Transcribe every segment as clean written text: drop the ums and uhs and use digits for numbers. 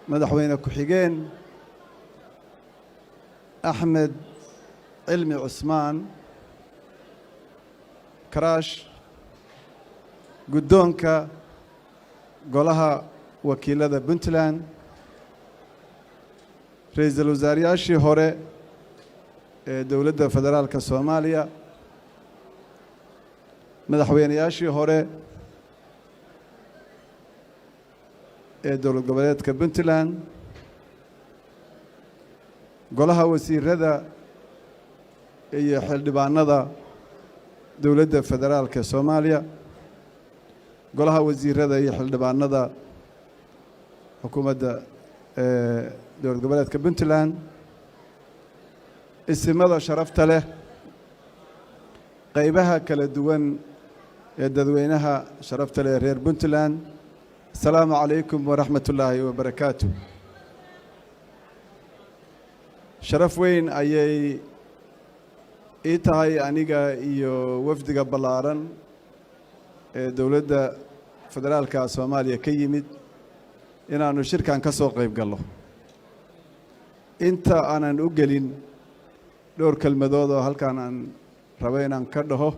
مدحوينة كحيجين أحمد علمي عثمان كراش قدونك قولها وكيلة بنتلان رئيس الوزراء هوري دولة فدرال كصوماليا مدحوينياشي هوري دولة قبليات كبنتلان قولها وزير رضا يحل دبانada دولة فدرال كصوماليا قولها وزير رضا يحل دبانada حكومة دولة قبليات كبنتلان اسمه شرفت له قيبها كلا دوان يدوينها شرفت له رير بنتلان السلام عليكم ورحمة الله وبركاته شرف وين أي إيتهاي أنيجا إيو وفد قبلارن دولة فدرال كصوماليا كيمد إن أنا شركة كسوق قيب قالله أنت أنا نقولين دور كلمة ذو هل كان ربينا كده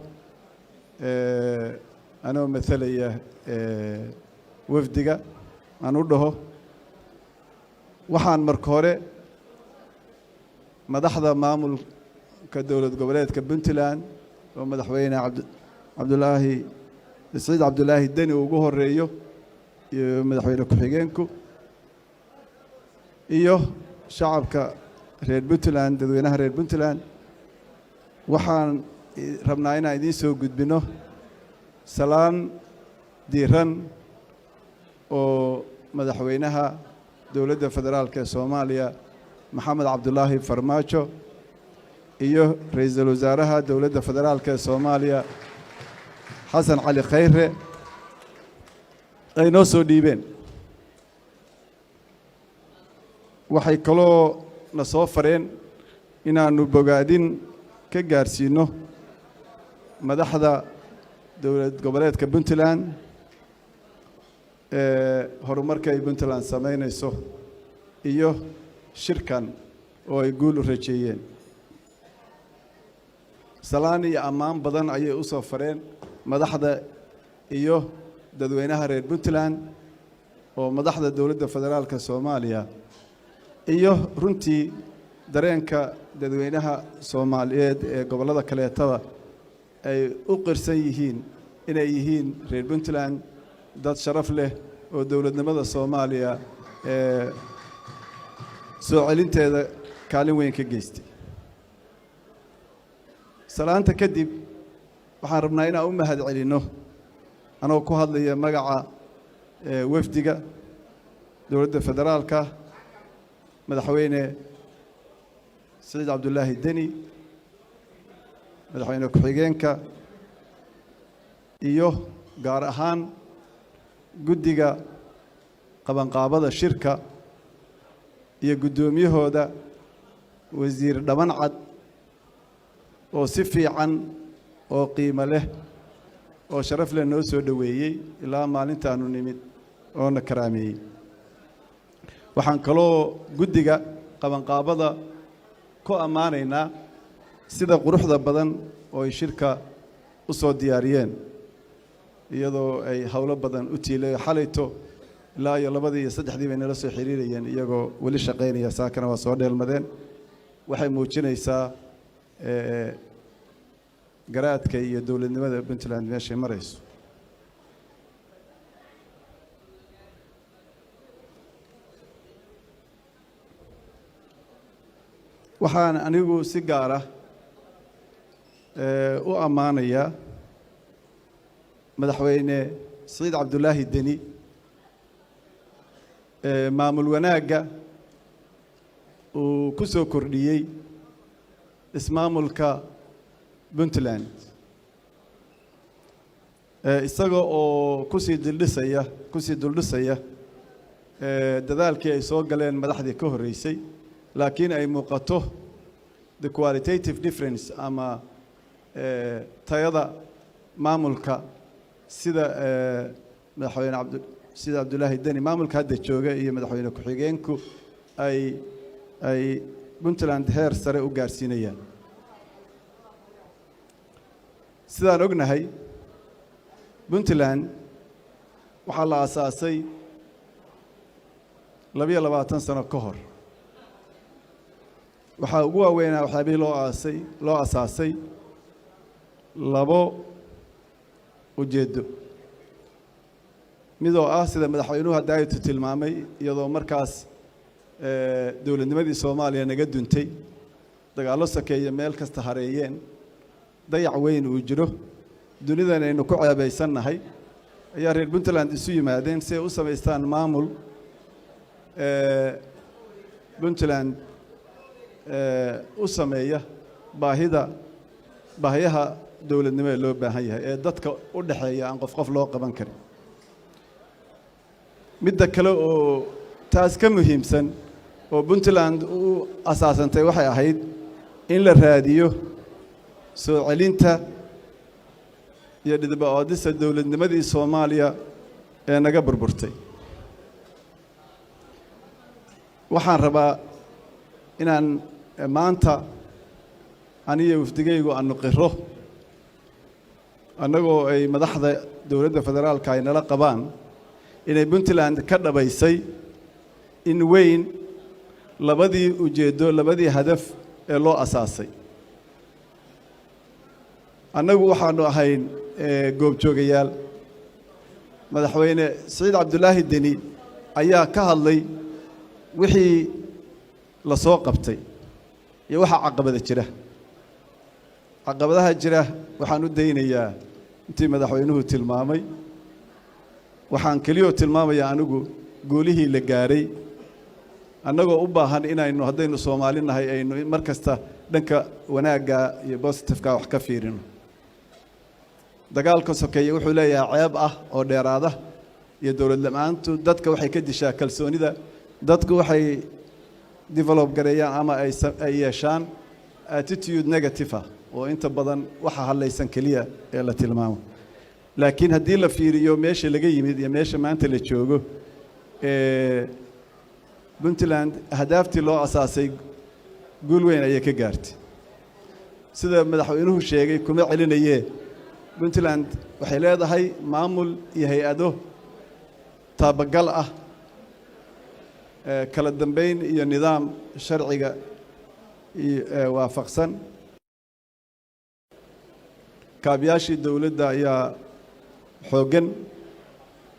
أنا مثلي وفدقة أنا وده وحان مركورة مدحضة معمول كدولة قبليات كبنتلان ومدحوينا عبد الله السيد عبد الله الدني وجوه الريو مدحوينا كحيجينكو إيوه شعب رير بنتلان دادوينها رير بنتلان waxaan rabnaa inaan idiin soo gudbino salaan diiran oo madaxweynaha dowladda federaalka ee Soomaaliya Maxamed Cabdullaahi Farmaajo iyo ra'iisul wasaaraha dowladda federaalka ee Soomaaliya Xasan Cali Khayre ay noo soo dhiibeen waxay kaloo na soo fareen inaanu bogaadin ka gaarsiino madaxda dowlad goboleedka Puntland horumarka ay Puntland sameynayso iyo shirkan oo ay guul u rajeeyeen salaan iyo ammaan badan ayay u soo fareen madaxda iyo dadweynaha reer Puntland oo madaxda dowladda federaalka Soomaaliya iyo runtii dareenka dadweynaha Soomaaliyeed ee gobolada kaleetada ay u qirsan yihiin inay yihiin reer Puntland dad sharaf leh oo dowladnimada Soomaaliya soo celinteeda kaalin weyn ka geystay salaanta kadib waxaan rabnaa inaan u mahad celino anoo ku hadlaya magaca wafdiga dowladda federaalka madaxweyne سيد عبد الله الدني مدحوينه كحيجينكا iyo gaar ahaan guddiga qabanqaabada shirka iyo gudoomiyahooda wasiir dhaban cad oo si fiican oo qiimo leh oo sharaf leh noo soo dhaweeyay ilaa maalintaanu nimid oo na karaameeyay waxaan kaloo guddiga qabanqaabada ku amaanaynaa sida quruxda badan oo ay shirka u soo diyaariyeen iyadoo ay hawlo badan u tiilay xalayto ilaa iyo 2 iyo 3 bay nala soo xiriirayeen iyagoo wali shaqeynaya saakana waa soo dheelmadeen waxay muujinaysaa garaadka iyo dowladnimada Puntland meesha marayso waxaan anigu si gaar ah u amaanaya madaxweyne Saciid Cabdullaahi Deni maamul wanaaga uu ku soo kordhiyay ismaamulka Puntland isaga oo ku sii duldhisaya dadaalkii ay soo galeen madaxdii ka horeysay laakiin ay muuqato the qualitative difference ama tayada maamulka sida madaxweyne sida Abdullaahi Deni maamulka hadda jooga iyo madaxweyne ku-xigeenku ay Puntland heer sare u gaarsiinayaan sidaan ognahay Puntland waxaa la aasaasay 22 sano ka hor waxaa ugu waaweynaa waxyaabihii loo aasaasay labo ujeedo midoo ah sida madaxweynuhu hadda tilmaamay iyadoo markaas dawladnimadii Soomaaliya naga duntay dagaallo sakeeya meel kasta hareeyeen dayac weyn uu jiro dunidana aynu ku ceebaysanahay ayaa reer Puntland isu yimaadeen si ay u sameystaan maamul Puntland u sameeya baahiyaha dawladnimo ee loo baahan yahay ee dadka u dhaxeeya aan qof loo qaban karin midda kale oo taas ka muhiimsan oo Puntland u asaasantay waxay ahayd in la raadiyo soo celinta iyo dibadda dawladnimadii Soomaaliya ee naga burburtay waxaan rabaa inaan maanta aniga wafdigaygu aan qiro annagoo ay madaxda dawladda federaalka ay nala qabaan inay Puntland ka dhabaysay in weyn labadii ujeedo labadii hadaf ee loo asaasay annagu waxaanu ahayn goobjoogayaal madaxweyne Saciid Cabdullaahi Deni ayaa ka hadlay wixii la soo qabtay iyo waxa caqabadaha jira waxaan u daynayaa intii madaxweynuhu tilmaamay waxaan kaliya tilmaamayaa anigu goolihii la gaaray annagoo u baahan inaynu haddaynu Soomaali nahay aynu markasta dhanka wanaaga iyo positive-ka wax ka fiirino dagaalka sokeeye wuxuu leeyahay ceeb ah oo dheeraada iyo dawlad la'aantu dadka waxay ka dishaa kalsoonida dadku waxay develop gareeyaan ama ay yeeshaan attitude negative oo inta badan waxa halaysan kaliya ee la tilmaamo laakiin haddii la fiiriyo meesha laga yimid iyo meesha maanta la joogo Puntland hadaaftii loo asaasay guul weyn ayay ka gaartay sida madaxweynuhu sheegay kuma celinayee Puntland waxay leedahay maamul iyo hay'ado taabagal ah kala dambeyn iyo nidaam sharciga waafaqsan kaabiyaashii dawladda ayaa xoogan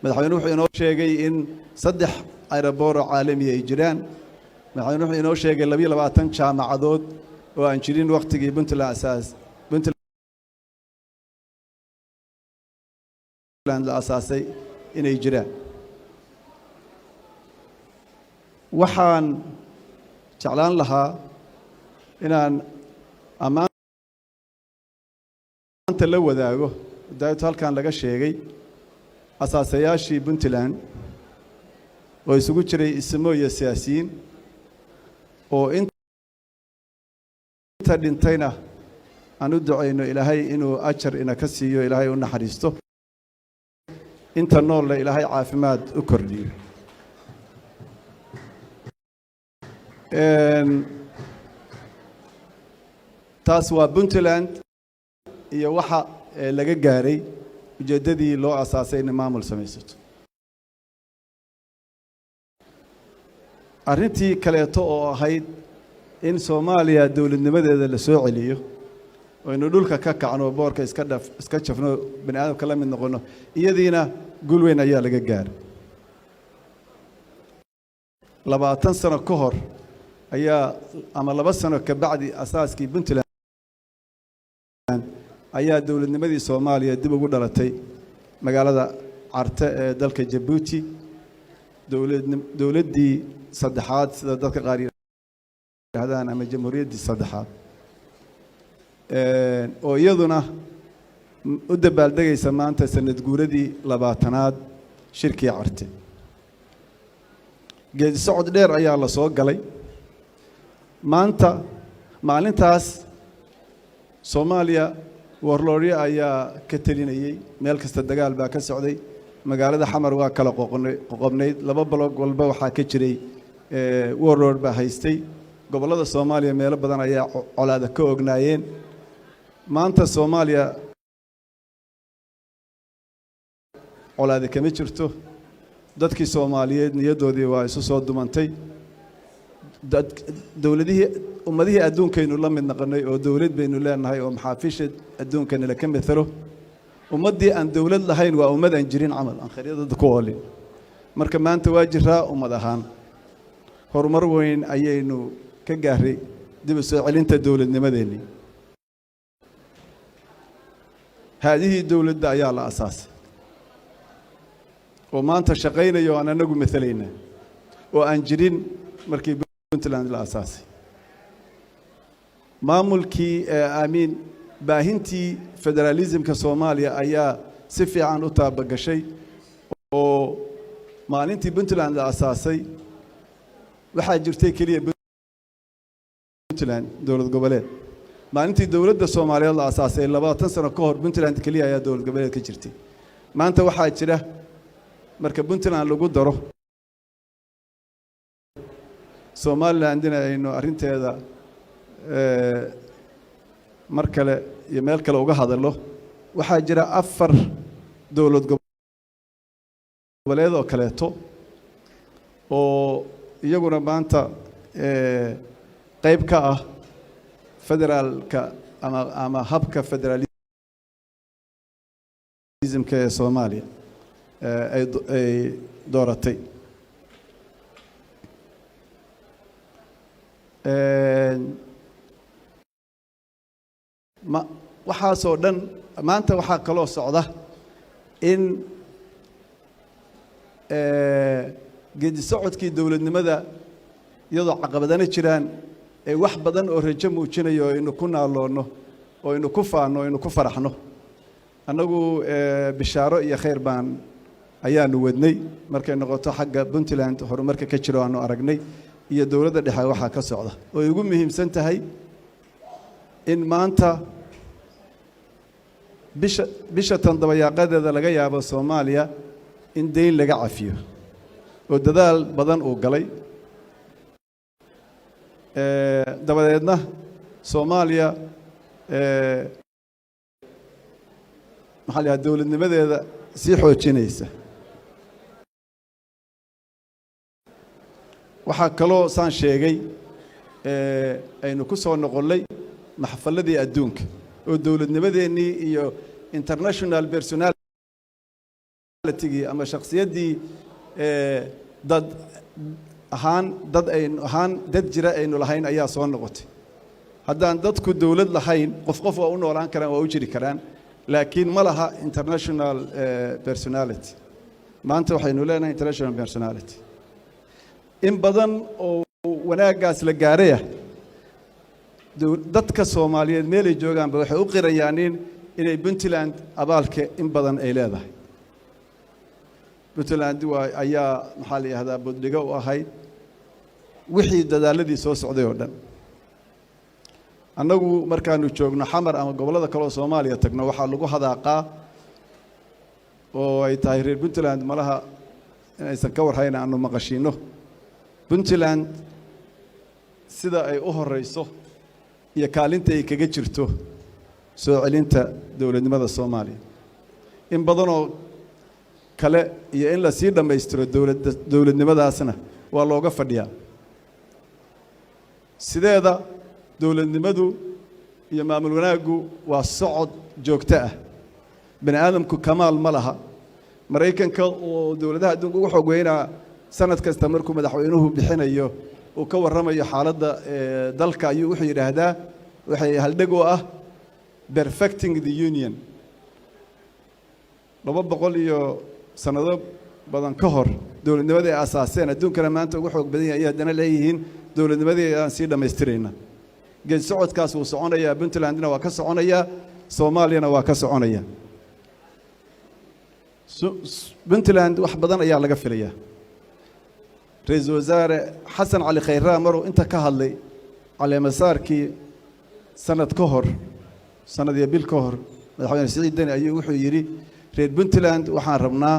madaxweynuhu wuxuu inoo sheegay in 3 aeroboor caalami ay jiraan madaxweynuhu wuxuu inoo sheegay 22 jaamacadood oo aan jirin waqtigii Puntland la asaasay inay jiraan waxaan jeclaan lahaa inaan ammaanta la wadaago daayto halkan laga sheegay asaasayaashii Puntland oo isugu jiray ismo iyo siyaasiyiin oo inta dhintayna aan u duceyno ilaahay inuu ajar ina ka siiyo ilaahay u naxariisto inta nool ilaahay caafimaad u kordhiyo taas waa Puntland iyo waxa laga gaaray ujeedadii loo asaasay in maamul samaysato arrintii kaleeto oo ahayd in Soomaaliya dawladnimadeeda la soo celiyo oo inuu dhulka ka kacno boorka iska jafno bani aadamka la mid noqono iyadiina guul weyn ayaa laga gaaray 20 sano ka hor ayaa ama 2 sano ka bacdi asaaskii Puntland ayaa dawladnimadii Soomaaliya dib ugu dhalatay magaalada Carte ee dalka Djibouti dawladdii saddexaad sida dadka qaar yiraahdaan ama jamhuuriyaddii saddexaad oo iyaduna u dabaaldegaysa maanta sanad guuradii 20aad shirkii Carte geedi socod dheer ayaa la soo galay maanta maalintaas Soomaaliya warloryo ayaa ka talinayay meel kasta dagaal baa ka socday magaalada xamar waa kala qoqobnayd laba block walba waxaa ka jiray warlord baa haystay gobollada Soomaaliya meelo badan ayaa colaada ka ognaayeen maanta Soomaaliya colaada kama jirto dadkii Soomaaliyeed niyadoodii waa isu soo dumantay dawladihii ummadihii adduunkaynu la mid noqonay oo dawlad baynu leenahay oo maxaafiisha adduunkana la ka mithalo ummadii aan dawlad lahayn waa ummad aan jirin camal aan khariidada ku oolin marka maanta waa jiraa ummad ahaan horumar weyn ayaynu ka gaaray dib u soo celinta dawladnimadeennii haadihii dawladda ayaa la asaasay oo maanta shaqaynayo aan anagu midalayna oo aan jirin markii Puntland la asaasay maamulkii aamin baahintii federalismka Soomaaliya ayaa si fiican u taabagashay oo maalintii Puntland la asaasay waxaa jirtay kaliya Puntland dawlad goboleed maalintii dawladda Soomaaliyeed la asaasay 20 sano ka hor Puntland kaliya ayaa dawlad goboleed ka jirtay maanta waxaa jira marka Puntland lagu daro Somalilandina aynu arinteeda mar kale iyo meel kale uga hadalo waxaa jira 4 dawlad goboleed oo kaleeto oo iyaguna maanta qayb ka ah federaalka ama habka federalismka ee Soomaaliya ay dooratay waxaasoo dhan maanta waxaa kaloo socda in geedi socodkii dawladnimada iyadoo caqabadana jiraan ay wax badan oo rajo muujinayo inuu ku naaloono oo inuu ku faano inuu ku faraxno anagu bishaaro iyo khayr baan ayaanu wadnay markay noqoto xagga Puntland horumarka ka jiro aanu aragnay iyo dawladda dhexe waxa ka socda oo ugu muhiimsan tahay in maanta bisha tan dabayaaqadeeda laga yaabo Soomaaliya in deyn laga cafiyo oo dadaal badan uu galay dabadeedna Soomaaliya maxalliga dawladnimadeeda si xoojinaysa waxaa kaloo saan sheegay aynu ku soo noqolay maxfaladii adduunka oo dawladnimadeennii iyo international personality ama shakhsiyadii dad jira aynu lahayn ayaa soo noqotay haddaan dadku dawlad lahayn qof waa u noolaan karaan waa u jiri karaan laakiin ma laha international personality maanta waxaynu leenahay international personality in badan oo wanaagaas la gaaray dadka Soomaaliyeed meel ay joogaan waxay u qirayaan inay Puntland abaalka in badan ay leedahay Puntland ayaa maxaa la yiraahdaa budliga u ahayd wixii dadaaladii soo socday oo dhan annagu markaanu joogno xamar ama gobolada kale oo Soomaaliya tagno waxaa lagu hadaaqaa oo ay tahay reer Puntland malaha inaysan ka warhayn aanu maqashino Puntland sida ay u horeyso iyo kaalinta ay kaga jirto soo celinta dawladnimada Soomaaliya in badan oo kale iyo in la sii dhameystiro dawladnimadaasna waa looga fadhiyaa sideeda dawladnimadu iyo maamul wanaagu waa socod joogto ah bani aadamku kamaal ma laha Mareykanka oo dawladaha adduunka ugu xoog weynaa sanad kasta markuu madaxweynuhu bixinayo uu ka warramayo xaaladda dalka ayuu wuxuu yiraahdaa waxay haldhig u ah perfecting the union 200 iyo sanado badan ka hor dawladnimadii asaaseen adduunkana maanta ugu xoog badan yahay haddana leeyihiin dawladnimadii aan sii dhameystirayna geed socodkaas uu soconaya Puntlandna waa ka soconaya Soomaaliyana waa ka soconaya Puntland wax badan ayaa laga filayaa رئيس وزراء حسن علي خيرا مرو انت كهلي على مساركي سنة كهر سنة يبيل كهر مدحوين سعيد دين أيوه وحو يري ريد بنتلاند وحان ربنا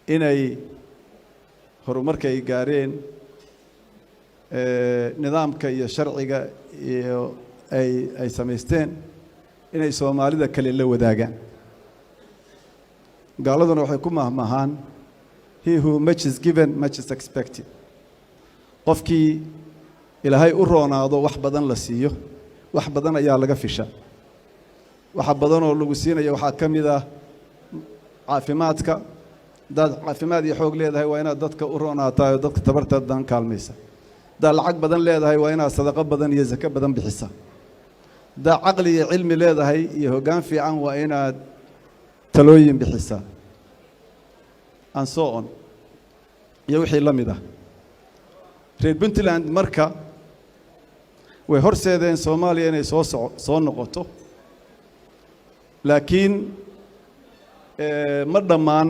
inay horumarka ay gaareen nidaamka iyo sharciga iyo ay samaysteen inay Soomaalida kale la wadaagaan gaaladuna waxay ku mahmahaan he who much is given much is expected qofkii ilaahay u roonaado wax badan la siiyo wax badan ayaa laga fishaa waxa badan oo lagu siinayo waxa kamid ah caafimaadka dad caafimaad iyo xoog leedahay waa inaad dadka u roonaataa dadka tabartadan kaalmaysa dad lacag badan leedahay waa inaad sadaqa badan iyo zaka badan bixisa dad aqli iyo cilmi leedahay iyo hoggaan fiican waa inaad talooyin bixisa and so on iyo wixii la mid ah reer Puntland marka way horseedeen Soomaaliya inay soo noqoto laakiin ma dhamaan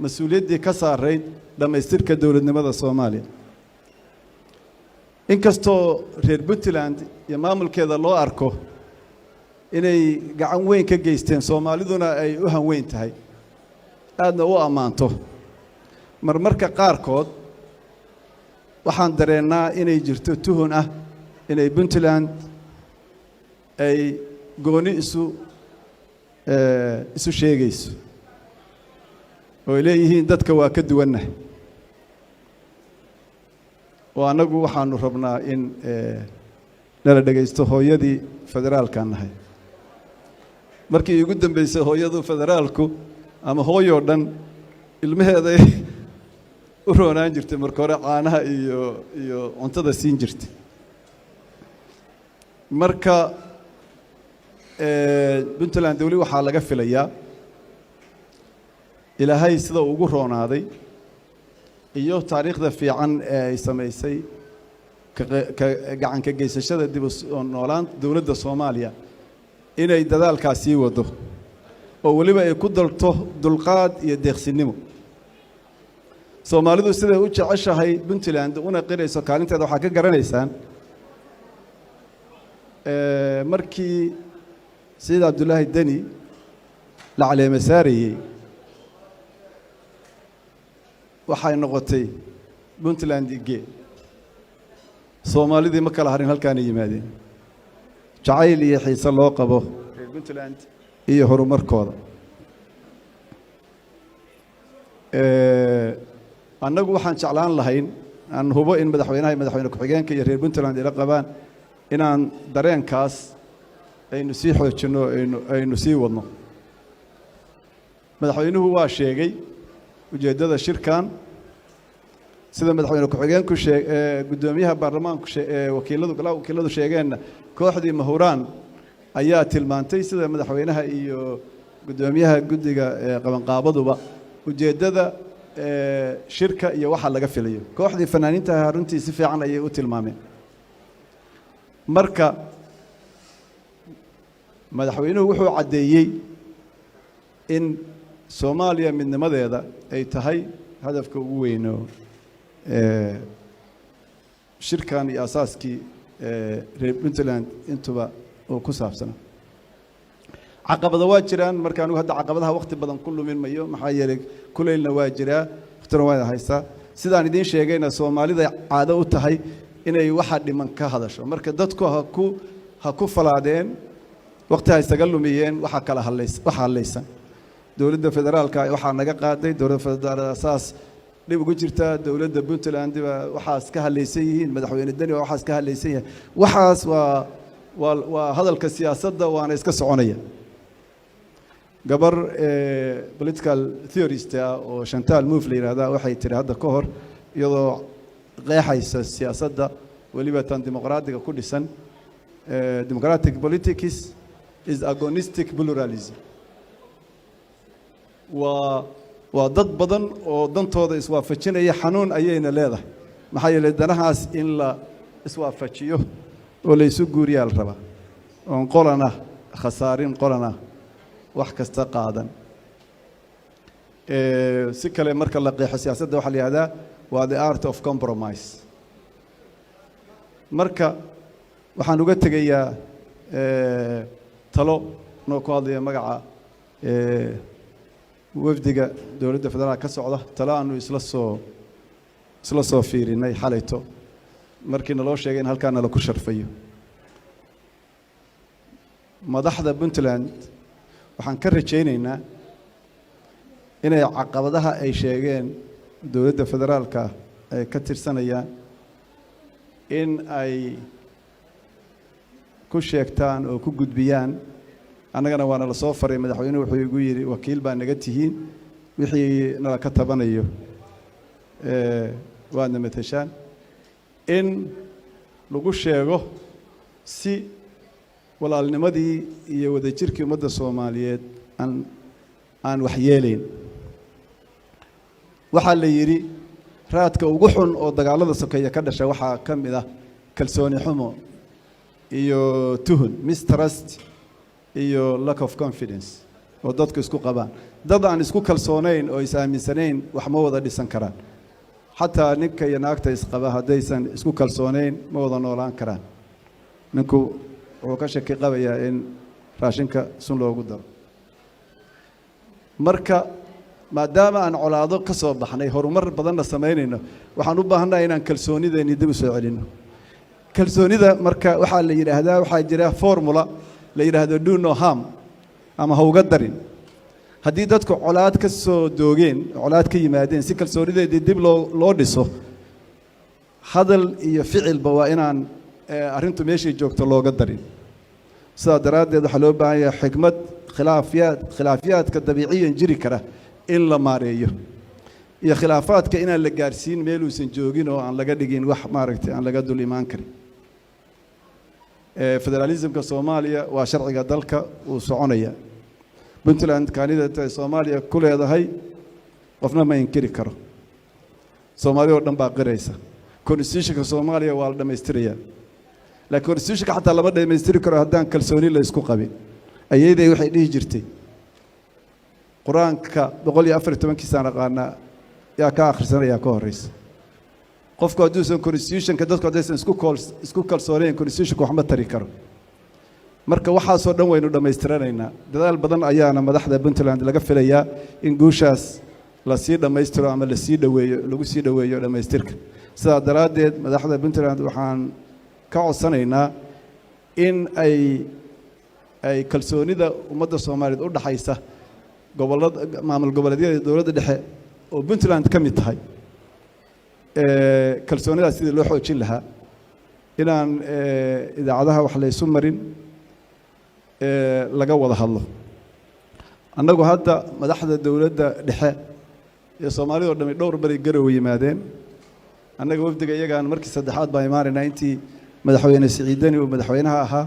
mas'uuliyaddii ka saarayd dhamaystirka dawladnimada Soomaaliya inkastoo reer Puntland iyo maamulkeeda loo arko inay gacan weyn ka geysteen Soomaaliduna ay u hanweyn tahay aadna u amaanto marmarka qaarkood waxaan dareennaa inay jirto tuhun ah inay Puntland ay gooni isu sheegayso oo leeyihiin dadka waa ka duwannahay oo anagu waxaanu rabnaa in nala dhageysto hooyadii federaalka nahay markii ugu dambeysay hooyadu federaalku ama hooyo dhan ilmaheeda u roonaan jirtay marka hore caanaha iyo cuntada siin jirtay marka Puntland wali waxaa laga filayaa ilaahay sida ugu roonaaday iyo taariikhda fiican ee ay samaysay gacan ka geysashada dib u noolaan dawladda Soomaaliya inay dadaalkaasi wado oo waliba ay ku dalto dulqaad iyo deeqsinimo Soomaalidu sida u jeceshahay Puntland una qirayso kaalinteeda waxa ka garanaysaan markii Sayid Abdullaahi Dani la caleema saarayay waxay noqotay Puntland igee Soomaalidii ma kala harin halkaan yimaadeen jacayl iyo xiiso loo qabo Puntland iyo horumarkooda annagu waxaan jeclaan lahayn aan hubo in madaxweyne ku-xigeenka iyo reer Puntland ila qabaan inaan dareenkaas aynu sii xoojino aynu sii wadno madaxweynuhu waa sheegay ujeedada shirkan sida madaxweyne ku-xigeenku gudoomiyaha baarlamaanku wakiiladu sheegeen kooxdii Mahuraan ayaa tilmaantay sida madaxweynaha iyo gudoomiyaha guddiga qabanqaabaduba ujeedada shirka iyo waxa laga filayo kooxdii fanaaniinta runtii si fiican ayay u tilmaameen marka madaxweynuhu wuxuu cadeeyay in Soomaaliya midnimadeeda ay tahay hadafka ugu weyn shirkan iyo asaaskii reer Puntland intuba oo ku saabsan caqabado waa jiraan marka anigu hadda caqabadaha waqti badan ku lumin mayo maxaa yeelay kuleelna waa jiraa waqtina waa haysaa sidaan idin sheegayna Soomaalida caado u tahay inay waxa dhiman ka hadasho marka dadku ha ku falaadeen waqti ay isaga lumiyeen waxa kala hadlaysan dawladda federaalka waxa naga qaaday dawladda federaalka asaas dib ugu jirta dawladda Puntland waxaas ka hadlaysan yihiin madaxweyne Dani waxaas ka hadlaysan yahay waxaas waa hadalka siyaasadda waana iska soconaya gabar political theorist oo Chantal Mouffe la yiraahdo waxay tiri hadda ka hor iyadoo qeexaysa siyaasadda waliba tan dimuqraadiga ku dhisan democratic politics is agonistic pluralism waa dad badan oo dantooda iswaafajinaya xanuun ayayna leedahay maxaa yeelay danahaas in la iswaafajiyo oo la isu guuriyaa la rabaa oon qolana khasaarin qolana wax kasta qaadan si kale marka la qeexo siyaasadda waxa la yiraahdaa waa the art of compromise marka waxaan uga tegayaa talo noo ku hadlaya magaca wafdiga dowladda federaalka ka socda tala aanu isla soo fiirinay xalayto markii naloo sheegay in halkaan nala ku sharfayo madaxda Puntland waxaan ka rajaynaynaa inay caqabadaha ay sheegeen dowladda federaalka ay ka tirsanayaan in ay ku sheegtaan oo ku gudbiyaan annagana waana la soo faray madaxweynuhu wuxuu igu yiri wakiil baa naga tihiin wixii nala ka tabanayo waadna matashaan in lagu sheego si walaalnimadii iyo wadajirkii ummadda Soomaaliyeed aan wax yeelayn waxa la yiri raadka ugu xun oo dagaalada sokeeya ka dhashay waxa kamid ah kalsooni xumo iyo tuhun mistrust iyo lack of confidence oo dadku isku qabaan dad aan isku kalsoonayn oo is aaminsanayn wax ma wada dhisan karaan xataa ninka iyo naagta isqaba hadaysan isku kalsoonayn ma wada noolaan karaan ninku wuxuu ka shaki qabayaa in raashinka sun loogu daro marka maadaama aan colaado ka soo baxnay horumar badanna sameynayno waxaan u baahanahay inaan kalsoonideena dib u soo celino kalsoonida marka waxa la yiraahdaa waxa jira formula la yiraahdo do no harm ama ha uga darin haddii dadku colaad ka soo doogeen colaad ka yimaadeen si kalsoonideedii dib loo dhiso hadal iyo ficilba waa inaan arrintu meeshii joogto looga darin sidaa daraaddeed waxaa loo baahan yahay xigmad khilaafiyaadka dabiiciyan jiri kara in la maareeyo iyo khilaafaadka inaan la gaarsiin meel uusan joogin oo aan laga dhigin wax maaragtay aan laga dul imaan karin federalismka Soomaaliya waa sharciga dalka uu soconaya Puntland kaanida Soomaaliya ku leedahay qofna ma inkiri karo Soomaaliya oo dhan baa qiraysa constitutionka Soomaaliya waa la dhameystirayaa laakiin constitutionka xataa lama dhameystiri karo haddaan kalsooni la isku qabin ayayday waxay dhihi jirtay quraanka 114 sano qaana yaa ka akhrisanaya ka horeysa qofku hadduu san constitutionka dadku hadaysan isku kalsooneen constitutionka wax ma tari karo marka waxa soo dhan waynu dhameystiranaynaa dadaal badan ayaana madaxda Puntland laga filayaa in guushaas la sii dhameystiro ama la sii dhaweeyo lagu sii dhaweeyo dhameystirka sidaa daraaddeed madaxda Puntland waxaan ka codsanaynaa in ay kalsoonida ummadda Soomaaliyeed u dhaxaysa gobolada maamul goboleedyada dowladda dhexe oo Puntland ka mid tahay kalsoonidaas sidii loo xoojin lahaa inaan idaacadaha wax la isu marin laga wada hadlo annagu hadda madaxda dowladda dhexe ee Soomaaliya oo dhamay dhowr bari garow yimaadeen annaga wafdiga iyagaan markii saddexaad baa imaanayna intii madaxweyne Siciidani oo madaxweynaha ahaa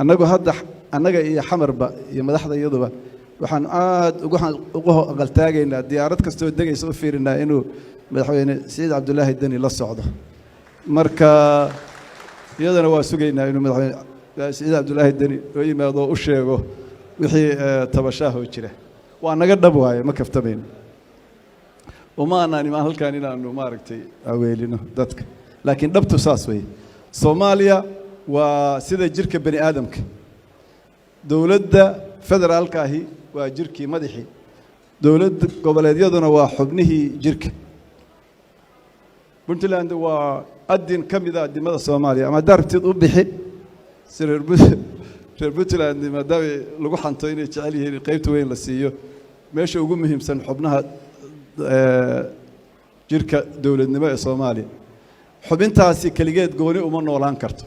annagu hadda annaga iyo xamarba iyo madaxda iyaduba waxaan aad ugu aqaltaagaynaa diyaarad kastoo degaysa u fiirinaa inuu madaxweyne Siciid Cabdullaahi Dani la socdo marka iyadana waa sugaynaa inuu madaxweyne Siciid Cabdullaahi Dani oo yimaado u sheego wixii tabashaha jira waa naga dhab waaye ma kaftamayno uma aanani ma halkaan inaanu maaragtay aweelino dadka laakiin dhabtu saas weeye Soomaaliya waa sida jirka bani aadamka dowladda federaalka ahi waa jirkii madaxii dowladda goboleedyaduna waa xubnihii jirka Puntland waa adin kamida adimada Soomaaliya ama dartid u bixi reer Puntland maadaama lagu xanto inay jecel yihiin qaybta weyn la siiyo meesha ugu muhiimsan xubnaha jirka dowladnimo ee Soomaaliya xubintaasi kaligeed gooni uma noolaan karto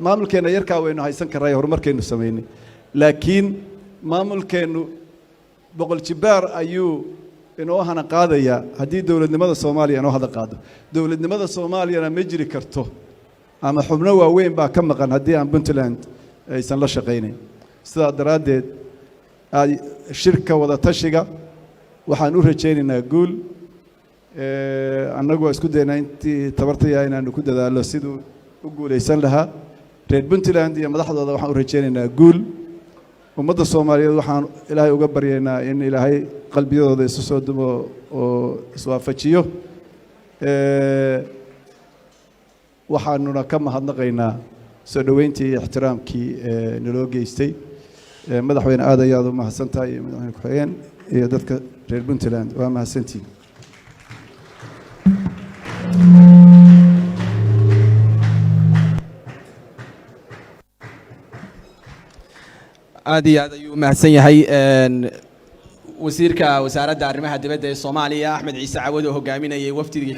maamulkeena yarkaa waynu haysan karay horumarkeenu sameeyay laakiin maamulkeenu boqol jibaar ayuu inoo hana qaadaya hadii dowladnimada Soomaaliya inoo hada qaado dowladnimada Soomaaliyana ma jiri karto ama xubno waaweyn baa ka maqan hadii aan Puntland aysan la shaqeynin sidaa daraaddeed shirka wada tashiga waxaan u rajaynaynaa guul annagu isku dayna intii tabartaya inaanu ku dadaalo sidoo u guuleysan lahaa reer Puntland iyo madaxdooda waxaan u rajaynaynaa guul ummadda Soomaaliyeed waxaan Ilaahay uga baryaynaa in Ilaahay qalbiyadooda isu soo dumo oo iswaafajiyo waxaanuna ka mahadnaqaynaa soo dhaweyntii ixtiraamkii naloo geystay madaxweyne aad ayaad u mahadsantahay iyo madaxweyne ku-xigeen iyo dadka reer Puntland waa mahadsantihiin aad iyo aad ayuu mahadsan yahay wasiirka wasaaradda arrimaha dibadda ee Soomaaliya Axmed Ciise Cawad oo hogaaminayay wafdiga